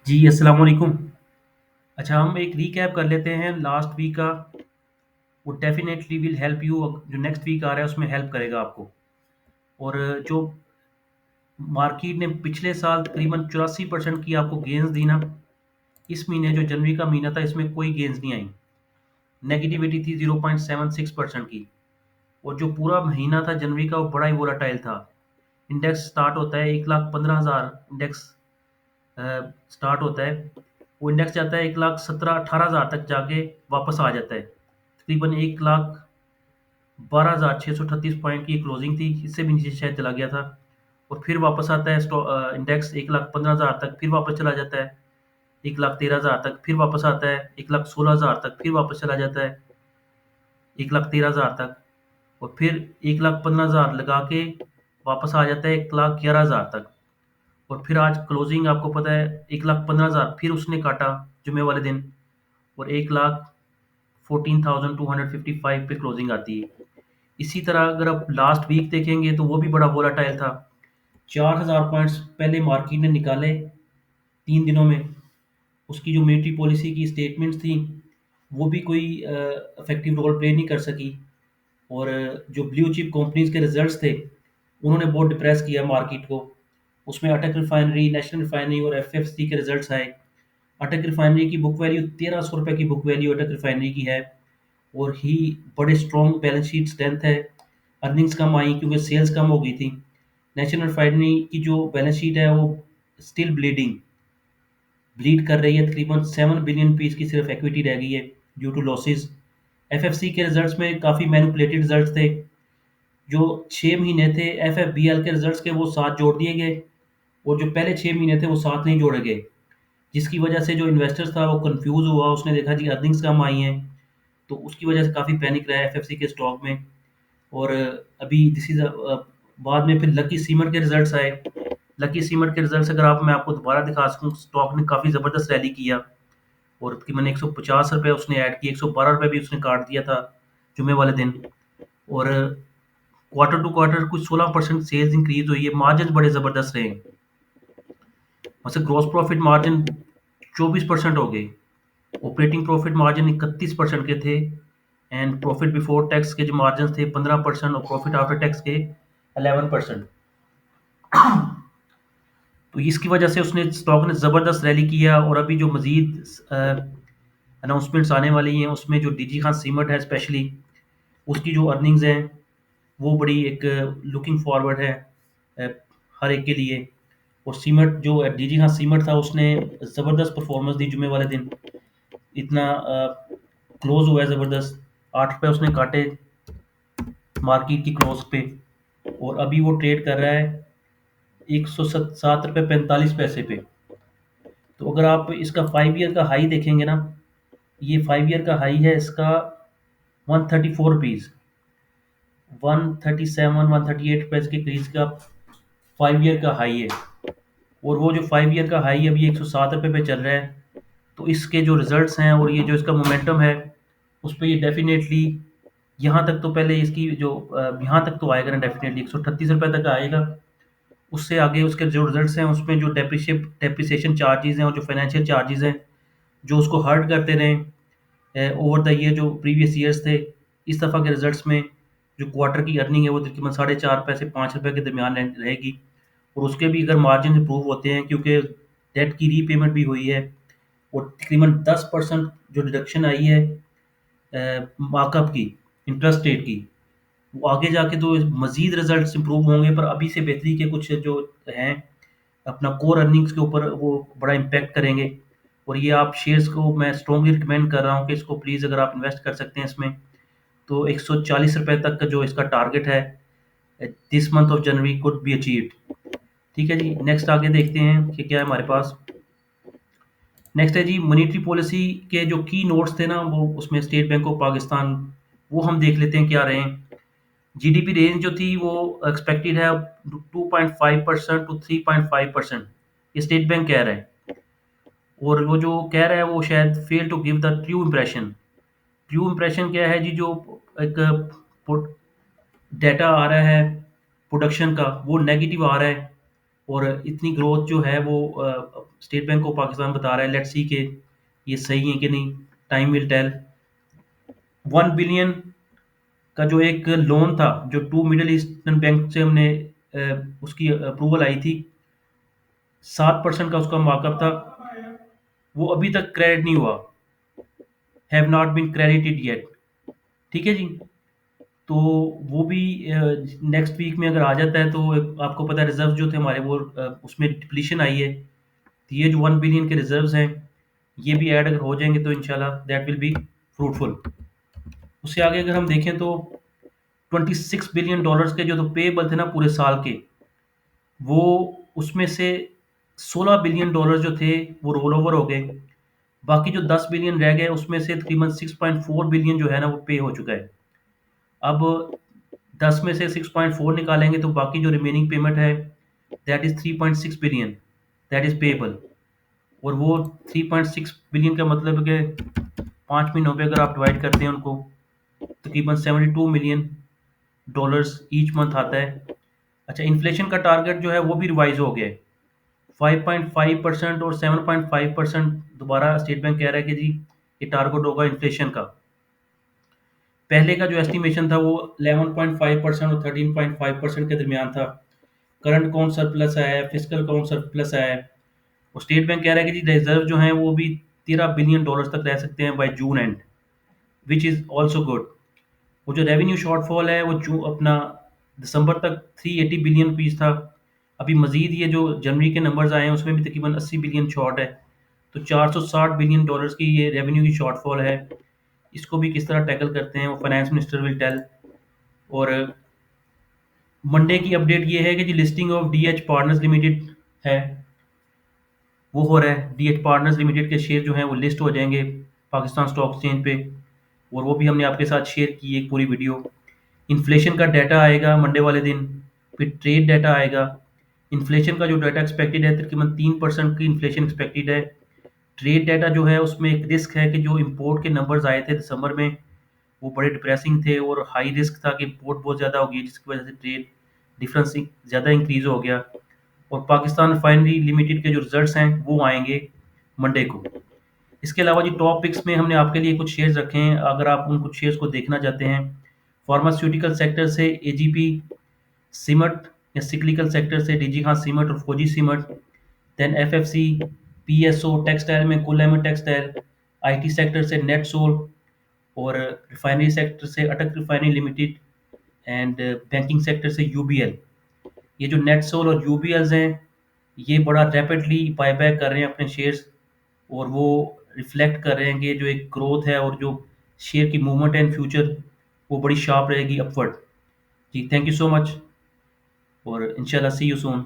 जी, अस्सलाम वालेकुम। अच्छा, हम एक रीकैप कर लेते हैं लास्ट वीक का। वो डेफ़िनेटली विल हेल्प यू। जो नेक्स्ट वीक आ रहा है, उसमें हेल्प करेगा आपको। और जो मार्केट ने पिछले साल तकरीबन 84% की आपको गेन्स दी ना, इस महीने जो जनवरी का महीना था, इसमें कोई गेन्स नहीं आई। नेगेटिविटी थी 0.76% की। और जो पूरा महीना था जनवरी का, वो बड़ा ही वोलेटाइल था। इंडेक्स स्टार्ट होता है 1,15,000 इंडेक्स स्टार्ट होता है। वो इंडेक्स जाता है 1,17,18,000 तक जाके वापस आ जाता है। तकरीबन 1,12,638 पॉइंट की क्लोजिंग थी, इससे भी नीचे शायद चला गया था। और फिर वापस आता है इंडेक्स 1,15,000 तक, फिर वापस चला जाता है 1,13,000 तक, फिर वापस आता है 1,16,000 तक, फिर वापस चला जाता है 1,13,000 तक, और फिर 1,15,000 लगा के वापस आ जाता है 1,11,000 तक। और फिर आज क्लोजिंग आपको पता है 1,15,000 फिर उसने काटा जुमे वाले दिन, और 1,14,255 पे क्लोजिंग आती है। इसी तरह अगर आप लास्ट वीक देखेंगे तो वो भी बड़ा वोलाटाइल था। 4,000 पॉइंट्स पहले मार्केट ने निकाले 3 दिनों में। उसकी जो मॉनेटरी पॉलिसी की स्टेटमेंट्स थी, वो भी कोई इफेक्टिव रोल प्ले नहीं कर सकी। और जो ब्लू चिप कंपनीज के रिजल्ट्स थे, उन्होंने बहुत डिप्रेस किया मार्केट को। उसमें अटक रिफाइनरी, नेशनल रिफाइनरी और एफएफसी के रिजल्ट्स आए। अटक रिफाइनरी की बुक वैल्यू 1,300 रुपये की बुक वैल्यू अटक रिफाइनरी की है। और ही बड़े स्ट्रॉन्ग बैलेंस शीट स्ट्रेंथ है। अर्निंग्स कम आई क्योंकि सेल्स कम हो गई थी। नेशनल रिफाइनरी की जो बैलेंस शीट है, वो स्टिल ब्लीड कर रही है। तकरीबन 7 बिलियन पीस की सिर्फ इक्विटी रह गई है ड्यू टू लॉसेस। एफएफसी के रिजल्ट्स में काफ़ी मैनिपुलेटेड रिजल्ट्स थे। जो 6 महीने थे एफएफबीएल के रिजल्ट्स के, वो साथ जोड़ दिए गए। और जो पहले 6 महीने थे, वो साथ नहीं जोड़े गए, जिसकी वजह से जो इन्वेस्टर्स था वो कंफ्यूज हुआ। उसने देखा जी अर्निंग्स कम आई हैं, तो उसकी वजह से काफ़ी पैनिक रहा है एफएफसी के स्टॉक में। और अभी दिस इज़ बाद में फिर लकी सीमेंट के रिजल्ट्स आए। लकी सीमेंट के रिजल्ट्स अगर आप मैं आपको दोबारा दिखा सकूँ, स्टॉक ने काफ़ी ज़बरदस्त रैली किया। और तकरीबन 150 रुपये उसने ऐड किए, 112 रुपये भी उसने काट दिया था जुमे वाले दिन। और क्वार्टर टू क्वार्टर कुछ 16% सेल्स इंक्रीज हुई है। मार्जिन बड़े ज़बरदस्त रहे। वैसे ग्रॉस प्रॉफिट मार्जिन 24% हो गए। ऑपरेटिंग प्रॉफिट मार्जिन 31% के थे। एंड प्रॉफिट बिफोर टैक्स के जो मार्जिन थे 15%, और प्रॉफिट आफ्टर टैक्स के 11%। तो इसकी वजह से उसने स्टॉक ने ज़बरदस्त रैली किया। और अभी जो मज़ीद अनाउंसमेंट्स आने वाली हैं, उसमें जो डीजी खान सीमेंट है स्पेशली, उसकी जो अर्निंग्स हैं, वो बड़ी एक लुकिंग फॉरवर्ड है अ, हर एक के लिए। और सीमेंट जो डीजी खान सीमेंट था, उसने ज़बरदस्त परफॉर्मेंस दी जुमे वाले दिन। इतना क्लोज हुआ है ज़बरदस्त। 8 रुपये उसने काटे मार्केट की क्लोज पे। और अभी वो ट्रेड कर रहा है 107 रुपये 45 पैसे पे। तो अगर आप इसका 5 ईयर का हाई देखेंगे ना, ये 5 ईयर का हाई है इसका 134 रुपीज़, 137 138 रुपये के करीब का 5 ईयर का हाई है। और वो जो 5 ईयर का हाई अभी 107 रुपये पे चल रहा है। तो इसके जो रिजल्ट्स हैं और ये जो इसका मोमेंटम है, उस पर ये डेफिनेटली यहाँ तक तो पहले इसकी जो यहाँ तक तो आएगा ना, डेफिनेटली 138 रुपये तक आएगा। उससे आगे उसके जो रिजल्ट्स हैं, उसमें जो डेप्रिसिएशन चार्जेस हैं और जो फाइनेंशियल चार्जेस हैं, जो उसको हर्ट करते रहे ओवर द ईयर, जो प्रीवियस ईयर्स थे। इस दफ़ा के रिजल्ट्स में जो क्वार्टर की अर्निंग है, वो तकरीबन 4.5 पैसे 5 रुपये के दरमियान रहेगी। और उसके भी अगर मार्जिन इंप्रूव होते हैं, क्योंकि डेट की रीपेमेंट भी हुई है। और तकरीबन 10% जो डिडक्शन आई है मार्कअप की, इंटरेस्ट रेट की, वो आगे जाके तो मज़ीद रिजल्ट्स इंप्रूव होंगे। पर अभी से बेहतरी के कुछ जो हैं, अपना कोर अर्निंग्स के ऊपर वो बड़ा इम्पैक्ट करेंगे। और ये आप शेयर्स को मैं स्ट्रॉन्गली रिकमेंड कर रहा हूँ कि इसको प्लीज़ अगर आप इन्वेस्ट कर सकते हैं इसमें, तो 140 रुपये तक का जो इसका टारगेट है this month of January could be achieved. ठीक है जी, नेक्स्ट आगे देखते हैं कि क्या है हमारे पास। नेक्स्ट है जी मॉनेटरी पॉलिसी के जो की नोट्स थे ना, वो उसमें स्टेट बैंक ऑफ पाकिस्तान, वो हम देख लेते हैं क्या रहे हैं। जीडीपी रेंज जो थी वो एक्सपेक्टेड है 2.5% टू 3.5%, ये स्टेट बैंक कह रहा है। और वो जो कह रहा है वो शायद fail to give the true impression. True impression क्या है जी, जो एक डाटा आ रहा है प्रोडक्शन का, वो नेगेटिव आ रहा है। और इतनी ग्रोथ जो है वो स्टेट बैंक ऑफ पाकिस्तान बता रहा है, लेट्स सी के ये सही है कि नहीं, टाइम विल टेल। 1 बिलियन का जो एक लोन था जो टू मिडिल ईस्टर्न बैंक से हमने उसकी अप्रूवल आई थी, 7% का उसका मार्कअप था, वो अभी तक क्रेडिट नहीं हुआ, have not been credited yet. ठीक है जी। तो वो भी नेक्स्ट वीक में अगर आ जाता है तो आपको पता है रिजर्व जो थे हमारे वो उसमें डिप्लीशन आई है। तो ये जो 1 बिलियन के रिजर्व्स हैं ये भी ऐड अगर हो जाएंगे तो इंशाल्लाह दैट विल बी फ्रूटफुल। उससे आगे अगर हम देखें तो $26 बिलियन के जो तो पेएबल थे ना पूरे साल के, वो उसमें से $16 बिलियन जो थे वो रोल ओवर हो गए। बाकी जो 10 बिलियन रह गए उसमें से तकरीबन 6.4 बिलियन जो है ना वो पे हो चुका है। अब 10 में से 6.4 निकालेंगे तो बाकी जो रिमेनिंग पेमेंट है that is 3.6 billion, that is payable. और वो 3.6 बिलियन का मतलब है कि 5 महीनों पे अगर आप डिवाइड करते हैं उनको, तकरीबन $72 मिलियन ईच मंथ आता है। अच्छा, इन्फ्लेशन का टारगेट जो है वो भी रिवाइज हो गया है, 5.5% और 7.5%। दोबारा स्टेट बैंक कह रहा है कि जी ये टारगेट होगा इन्फ्लेशन का। पहले का जो एस्टिमेशन था वो 11.5% और 13.5% के दरमियान था। करंट अकाउंट सरप्लस आया है, फिजिकल अकाउंट सरप्लस आया है। और स्टेट बैंक कह रहा है कि जी रिजर्व जो है वो भी $13 बिलियन तक रह सकते हैं by June and, which is also good. वो जो रेवेन्यू शॉर्टफॉल है वो जू अपना दिसंबर तक 380 बिलियन था। अभी मजीद ये जो जनवरी के नंबर्स आए हैं उसमें भी तकरीबन 80 बिलियन शॉर्ट है। तो $460 बिलियन की ये रेवेन्यू की शॉर्टफॉल है। इसको भी किस तरह टैकल करते हैं वो फाइनेंस मिनिस्टर विल टेल। और मंडे की अपडेट ये है कि जी listing of DH partners limited है, वो हो रहा है। डीएच पार्टनर्स लिमिटेड के शेयर जो हैं वो लिस्ट हो जाएंगे पाकिस्तान स्टॉक एक्सचेंज पे। और वो भी हमने आपके साथ शेयर की एक पूरी वीडियो। इन्फ्लेशन का डाटा आएगा मंडे वाले दिन, फिर ट्रेड डाटा आएगा। इन्फ्लेशन का जो डाटा एक्सपेक्टेड है तकरीबन 3% की इन्फ्लेशन एक्सपेक्टेड है। ट्रेड डाटा जो है उसमें एक रिस्क है कि जो इंपोर्ट के नंबर्स आए थे दिसंबर में वो बड़े डिप्रेसिंग थे और हाई रिस्क था कि इंपोर्ट बहुत ज़्यादा होगी जिसकी वजह से ट्रेड डिफरेंस ज़्यादा इंक्रीज हो गया। और पाकिस्तान रिफाइनरी लिमिटेड के जो रिजल्ट्स हैं वो आएंगे मंडे को। इसके अलावा जी टॉप पिक्स में हमने आपके लिए कुछ शेयर्स रखे हैं, अगर आप उन कुछ शेयर्स को देखना चाहते हैं। फार्मास्यूटिकल सेक्टर से एजीपी सीमट, या सिक्लिकल सेक्टर से डीजी खान सीमट और फौजी सीमट, देन एफएफसी, पीएसओ, टेक्सटाइल में कुल अहमद टेक्सटाइल, आईटी सेक्टर से नेटसोल, और रिफाइनरी सेक्टर से अटक refinery limited, and banking sector से यूबीएल। ये जो नेटसोल और यूबीएल्स हैं ये बड़ा रैपिडली बायबैक कर रहे हैं अपने शेयर्स, और वो रिफ्लेक्ट कर रहे हैं कि जो एक ग्रोथ है और जो शेयर की मूवमेंट है इन फ्यूचर वो बड़ी शार्प रहेगी अपवर्ड। जी थैंक यू सो मच और इंशाल्लाह सी यू सून।